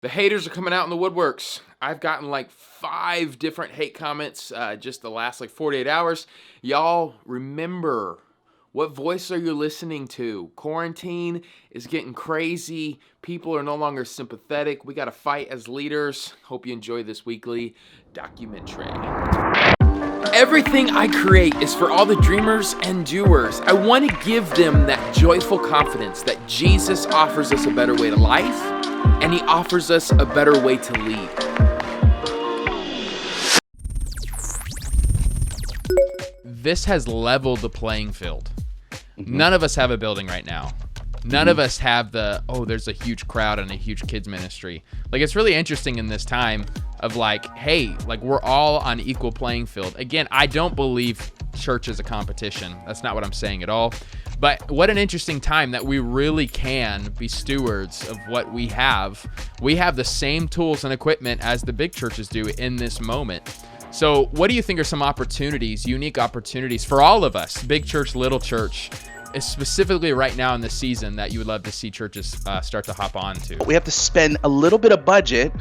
The haters are coming out in the woodworks. I've gotten like 5 different hate comments just the last like 48 hours. Y'all remember, what voice are you listening to? Quarantine is getting crazy. People are no longer sympathetic. We got to fight as leaders. Hope you enjoy this weekly DocumenTrey. Everything I create is for all the dreamers and doers. I want to give them that joyful confidence that Jesus offers us a better way to life, and he offers us a better way to lead. This has leveled the playing field. None of us have a building right now. None of us have there's a huge crowd and a huge kids ministry. Like, it's really interesting in this time of like, hey, like we're all on equal playing field. Again, I don't believe church is a competition. That's not what I'm saying at all. But what an interesting time that we really can be stewards of what we have. We have the same tools and equipment as the big churches do in this moment. So what do you think are some opportunities, unique opportunities for all of us, big church, little church, specifically right now in the season, that you would love to see churches start to hop on to? We have to spend a little bit of budget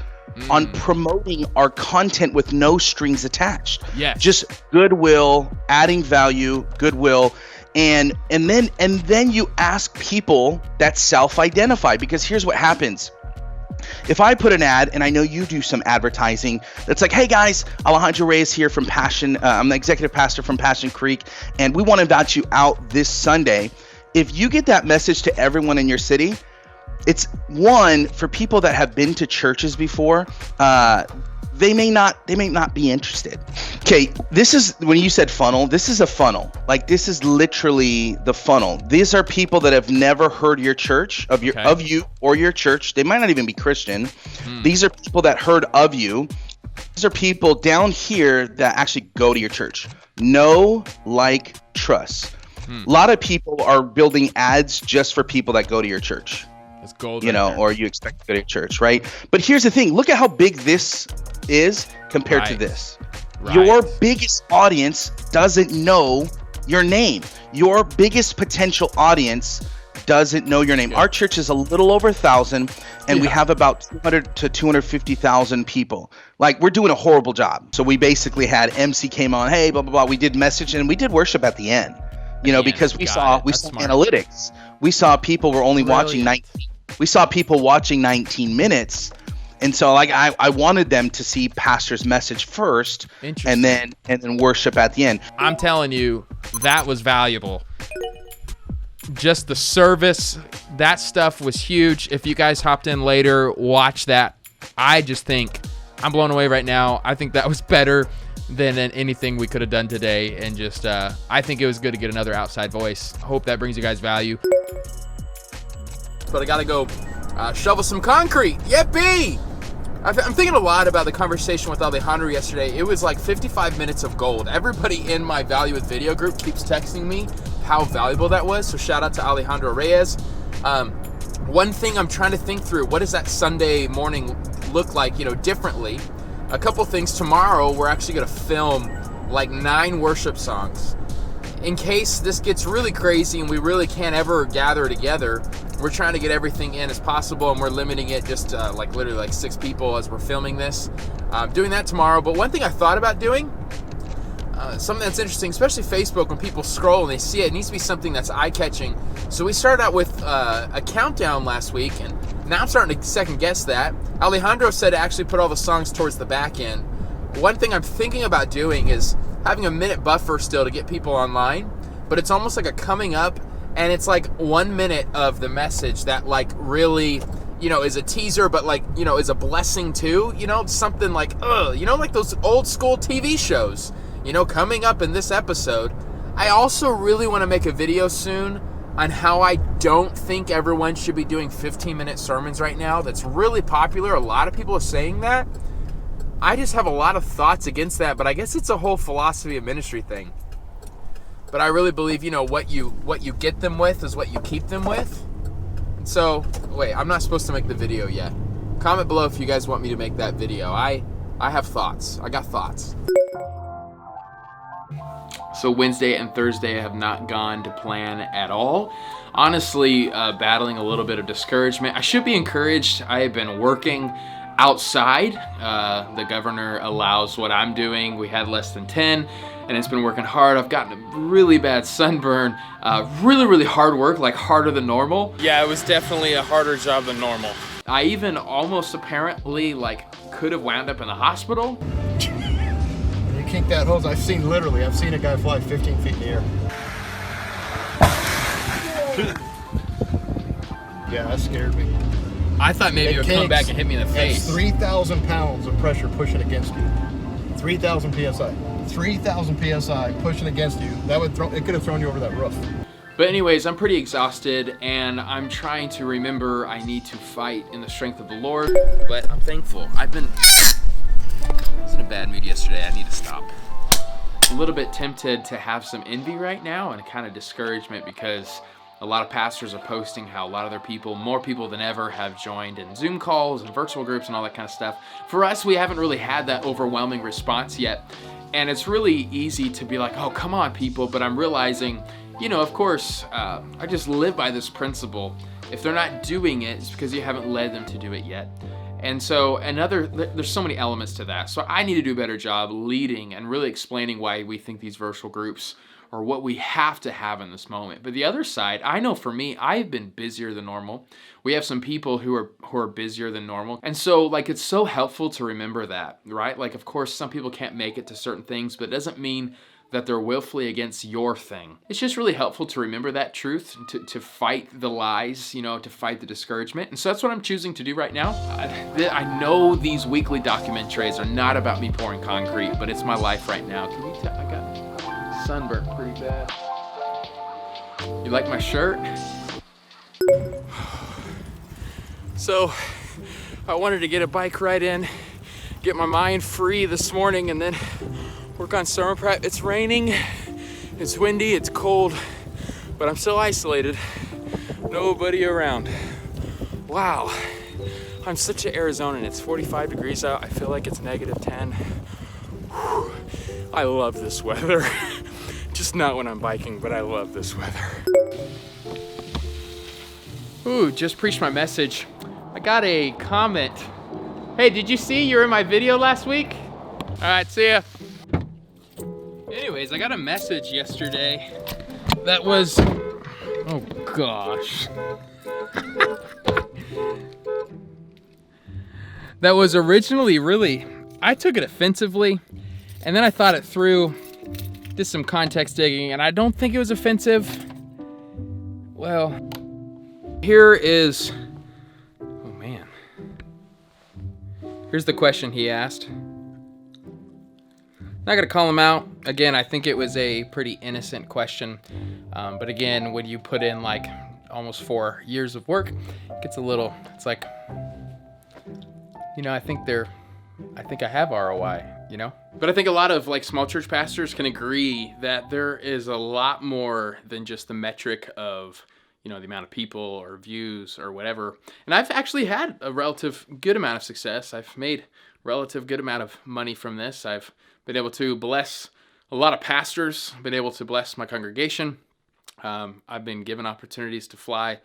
on promoting our content with no strings attached. Yes. Just goodwill, adding value, goodwill. And then you ask people that self-identify, because here's what happens. If I put an ad, and I know you do some advertising, that's like, hey guys, Alejandro Reyes here from Passion. I'm the executive pastor from Passion Creek, and we want to invite you out this Sunday. If you get that message to everyone in your city, it's one, for people that have been to churches before, they may not be interested. Okay, this is, when you said funnel, this is a funnel. Like, this is literally the funnel. These are people that have never heard your church, of you or your church. They might not even be Christian. These are people that heard of you. These are people down here that actually go to your church. Know, like, trust. A lot of people are building ads just for people that go to your church. It's gold, or you expect to go to church, right? But here's the thing. Look at how big this is compared to this. Right. Your biggest audience doesn't know your name. Your biggest potential audience doesn't know your name. Our church is a little over 1,000, and we have about 200 to 250,000 people. Like, we're doing a horrible job. So we basically had MC came on, hey, blah, blah, blah. We did message, and we did worship at the end. Because we saw analytics. We saw people were only watching 19. We saw people watching 19 minutes. And so, like, I wanted them to see pastor's message first, and then worship at the end. I'm telling you, that was valuable. Just the service, that stuff was huge. If you guys hopped in later, watch that. I just think I'm blown away right now. I think that was better than anything we could have done today. And just, I think it was good to get another outside voice. Hope that brings you guys value. But I gotta go shovel some concrete. Yippee! I'm thinking a lot about the conversation with Alejandro yesterday. It was like 55 minutes of gold. Everybody in my Value with Video group keeps texting me how valuable that was. So shout out to Alejandro Reyes. One thing I'm trying to think through, what does that Sunday morning look like, differently? A couple things. Tomorrow, we're actually going to film like 9 worship songs. In case this gets really crazy and we really can't ever gather together, we're trying to get everything in as possible, and we're limiting it just like literally like 6 people as we're filming this. Doing that tomorrow. But one thing I thought about doing, something that's interesting, especially Facebook, when people scroll and they see it needs to be something that's eye-catching. So we started out with a countdown last week, and now I'm starting to second guess that. Alejandro said to actually put all the songs towards the back end. One thing I'm thinking about doing is having a minute buffer still to get people online, but it's almost like a coming up, and it's like 1 minute of the message that like really, is a teaser, but like, is a blessing too, something like, like those old school TV shows, coming up in this episode. I also really want to make a video soon on how I don't think everyone should be doing 15-minute sermons right now. That's really popular. A lot of people are saying that. I just have a lot of thoughts against that, but I guess it's a whole philosophy of ministry thing. But I really believe, what you get them with is what you keep them with. So, wait, I'm not supposed to make the video yet. Comment below if you guys want me to make that video. I have thoughts. I got thoughts. So Wednesday and Thursday have not gone to plan at all. Honestly, battling a little bit of discouragement. I should be encouraged. I have been working outside. The governor allows what I'm doing. We had less than 10, and it's been working hard. I've gotten a really bad sunburn. Really hard work, like harder than normal. Yeah, it was definitely a harder job than normal. I even almost apparently could have wound up in the hospital. You kink that hose. I've seen a guy fly 15 feet in the air. Yeah, that scared me. I thought maybe it would come back and hit me in the face. That's 3,000 pounds of pressure pushing against you. 3,000 psi. 3,000 psi pushing against you. It could have thrown you over that roof. But anyways, I'm pretty exhausted, and I'm trying to remember I need to fight in the strength of the Lord. But I'm thankful. I was in a bad mood yesterday. I need to stop. A little bit tempted to have some envy right now and kind of discouragement, because a lot of pastors are posting how a lot of their people, more people than ever, have joined in Zoom calls and virtual groups and all that kind of stuff. For us, we haven't really had that overwhelming response yet. And it's really easy to be like, oh, come on, people. But I'm realizing, of course, I just live by this principle. If they're not doing it, it's because you haven't led them to do it yet. And so there's so many elements to that. So I need to do a better job leading and really explaining why we think these virtual groups are what we have to have in this moment. But the other side, I know for me, I've been busier than normal. We have some people who are busier than normal. And so it's so helpful to remember that, right? Of course, some people can't make it to certain things, but it doesn't mean that they're willfully against your thing. It's just really helpful to remember that truth, to fight the lies, to fight the discouragement. And so that's what I'm choosing to do right now. I know these weekly documentaries are not about me pouring concrete, but it's my life right now. Can you tell? I got sunburnt pretty bad. You like my shirt? So I wanted to get a bike ride in, get my mind free this morning, and then work on summer prep. It's raining, it's windy, it's cold, but I'm still isolated. Nobody around. Wow, I'm such an Arizonan. It's 45 degrees out. I feel like it's -10. Whew. I love this weather. Just not when I'm biking, but I love this weather. Ooh, just preached my message. I got a comment. Hey, did you see you're in my video last week? All right, see ya. Anyways, I got a message yesterday that was, oh gosh. That was originally I took it offensively, and then I thought it through, did some context digging, and I don't think it was offensive. Well, here is, oh man. Here's the question he asked. Not gonna call him out. Again, I think it was a pretty innocent question. But again, when you put in almost 4 years of work, it gets a little, it's like, I think I have ROI, But I think a lot of small church pastors can agree that there is a lot more than just the metric of, the amount of people or views or whatever. And I've actually had a relative good amount of success. I've made relative good amount of money from this. I've been able to bless a lot of pastors, been able to bless my congregation. I've been given opportunities to fly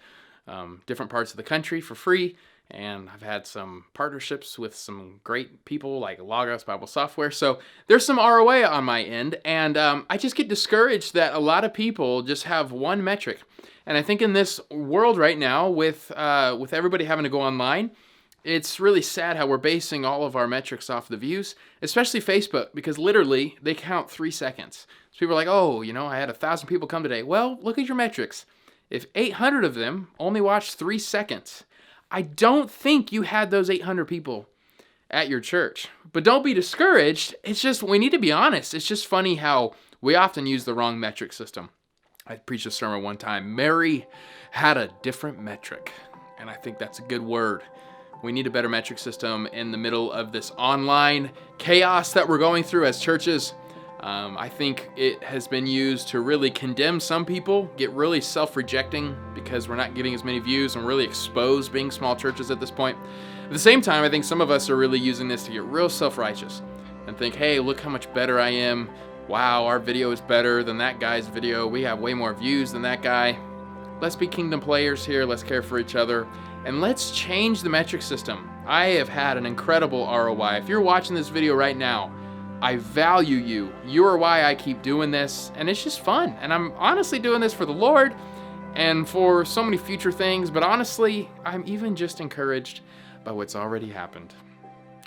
different parts of the country for free. And I've had some partnerships with some great people like Logos Bible Software. So there's some ROI on my end. And I just get discouraged that a lot of people just have one metric. And I think in this world right now, with everybody having to go online, it's really sad how we're basing all of our metrics off the views, especially Facebook, because literally they count 3 seconds. So people are like, oh, I had 1,000 people come today. Well, look at your metrics. If 800 of them only watched 3 seconds, I don't think you had those 800 people at your church. But don't be discouraged. It's just, we need to be honest. It's just funny how we often use the wrong metric system. I preached a sermon one time. Mary had a different metric. And I think that's a good word. We need a better metric system in the middle of this online chaos that we're going through as churches. I think it has been used to really condemn some people, get really self-rejecting because we're not getting as many views, and really expose being small churches at this point. At the same time, I think some of us are really using this to get real self-righteous and think, hey, look how much better I am. wow, our video is better than that guy's video. We have way more views than that guy. Let's be kingdom players here. Let's care for each other. And let's change the metric system. I have had an incredible ROI. If you're watching this video right now, I value you. You are why I keep doing this. And it's just fun. And I'm honestly doing this for the Lord and for so many future things. But honestly, I'm even just encouraged by what's already happened.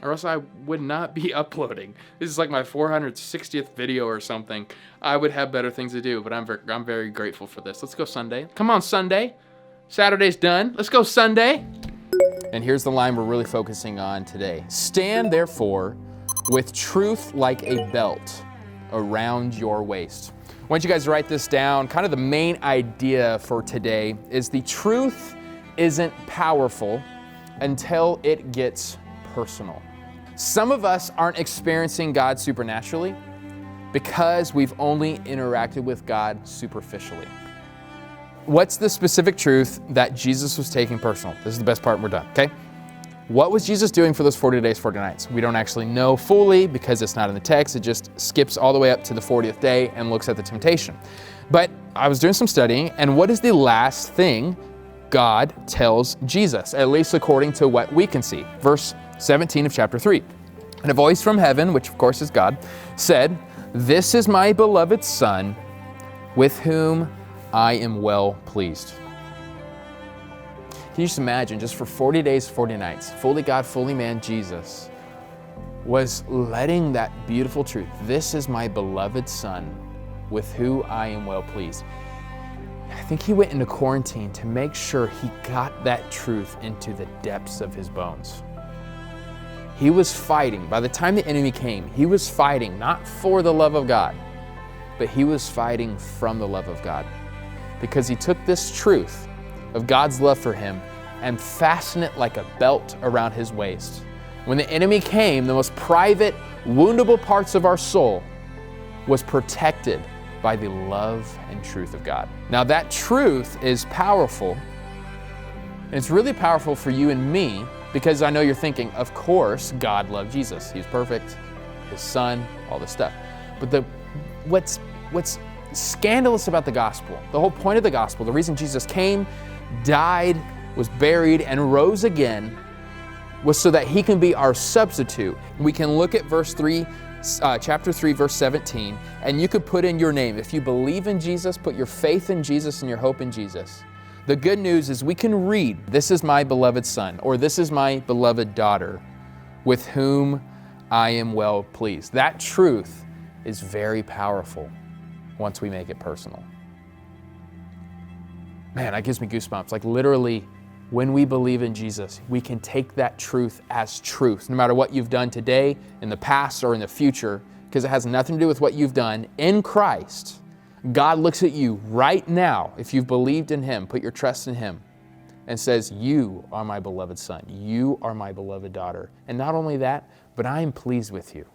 Or else I would not be uploading. This is like my 460th video or something. I would have better things to do, but I'm very grateful for this. Let's go Sunday. Come on, Sunday. Saturday's done. Let's go Sunday. And here's the line we're really focusing on today. Stand therefore with truth like a belt around your waist. I want you guys to write this down. Kind of the main idea for today is the truth isn't powerful until it gets personal. Some of us aren't experiencing God supernaturally because we've only interacted with God superficially. What's the specific truth that Jesus was taking personal? This is the best part and we're done, okay? What was Jesus doing for those 40 days, 40 nights? We don't actually know fully because it's not in the text. It just skips all the way up to the 40th day and looks at the temptation. But I was doing some studying, and what is the last thing God tells Jesus, at least according to what we can see? Verse 17 of chapter 3. And a voice from heaven, which of course is God, said, "This is my beloved Son, with whom I am well pleased." Can you just imagine, just for 40 days, 40 nights, fully God, fully man, Jesus was letting that beautiful truth, "This is my beloved Son, with whom I am well pleased." I think he went into quarantine to make sure he got that truth into the depths of his bones. He was fighting. By the time the enemy came, he was fighting not for the love of God, but he was fighting from the love of God. Because he took this truth of God's love for him and fastened it like a belt around his waist. When the enemy came, the most private, woundable parts of our soul was protected by the love and truth of God. Now that truth is powerful, and it's really powerful for you and me, because I know you're thinking, of course, God loved Jesus. He's perfect, his son, all this stuff. But what's scandalous about the gospel, the whole point of the gospel, the reason Jesus came, died, was buried, and rose again, was so that he can be our substitute. We can look at verse 3, chapter 3, verse 17, and you could put in your name. If you believe in Jesus, put your faith in Jesus and your hope in Jesus. The good news is we can read, "This is my beloved Son," or "This is my beloved daughter, with whom I am well pleased." That truth is very powerful once we make it personal. Man, that gives me goosebumps. Like literally, when we believe in Jesus, we can take that truth as truth, no matter what you've done today, in the past, or in the future, because it has nothing to do with what you've done in Christ. God looks at you right now, if you've believed in him, put your trust in him, and says, "You are my beloved son. You are my beloved daughter. And not only that, but I am pleased with you."